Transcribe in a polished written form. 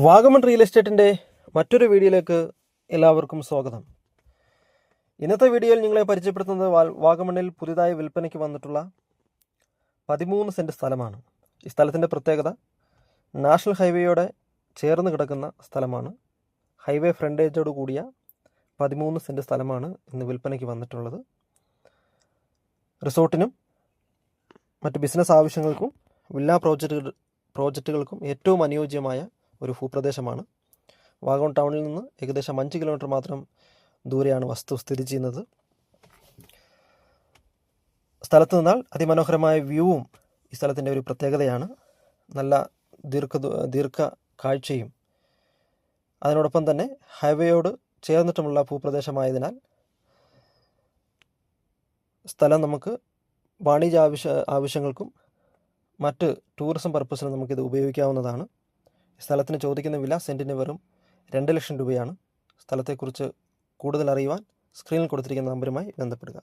Vagamon real എസ്റ്റേറ്റിൻ്റെ മറ്റൊരു വീഡിയോയിലേക്ക് എല്ലാവർക്കും സ്വാഗതം. ഇന്നത്തെ വീഡിയോയിൽ നിങ്ങളെ പരിചയപ്പെടുത്തുന്നത് വാഗമണ്ണിൽ പുതിയതായി വിൽപ്പനയ്ക്ക് വന്നിട്ടുള്ള 13 സെൻറ്റ് സ്ഥലമാണ്. ഈ സ്ഥലത്തിൻ്റെ പ്രത്യേകത നാഷണൽ ഹൈവേയോടെ ചേർന്ന് കിടക്കുന്ന സ്ഥലമാണ്. ഹൈവേ ഫ്രണ്ടേജോട് കൂടിയ 13 സെൻറ്റ് സ്ഥലമാണ് ഇന്ന് വിൽപ്പനയ്ക്ക് വന്നിട്ടുള്ളത്. റിസോർട്ടിനും മറ്റ് ബിസിനസ് ആവശ്യങ്ങൾക്കും വില്ലാ പ്രോജക്റ്റുകൾക്കും ഏറ്റവും അനുയോജ്യമായ ഒരു ഭൂപ്രദേശമാണ്. വാഗമൺ ടൗണിൽ നിന്ന് ഏകദേശം 5 കിലോമീറ്റർ മാത്രം ദൂരെയാണ് വസ്തു സ്ഥിതി ചെയ്യുന്നത്. സ്ഥലത്ത് നിന്നാൽ അതിമനോഹരമായ വ്യൂവും ഈ സ്ഥലത്തിൻ്റെ ഒരു പ്രത്യേകതയാണ്. നല്ല ദീർഘ കാഴ്ചയും അതിനോടൊപ്പം തന്നെ ഹൈവേയോട് ചേർന്നിട്ടുമുള്ള ഭൂപ്രദേശമായതിനാൽ സ്ഥലം നമുക്ക് വാണിജ്യ ആവശ്യങ്ങൾക്കും മറ്റ് ടൂറിസം പർപ്പസിനും നമുക്കിത് ഉപയോഗിക്കാവുന്നതാണ്. സ്ഥലത്തിന് ചോദിക്കുന്ന വില സെൻറ്റിന് വെറും 2 ലക്ഷം രൂപയാണ്. സ്ഥലത്തെക്കുറിച്ച് കൂടുതൽ അറിയുവാൻ സ്ക്രീനിൽ കൊടുത്തിരിക്കുന്ന നമ്പറുമായി ബന്ധപ്പെടുക.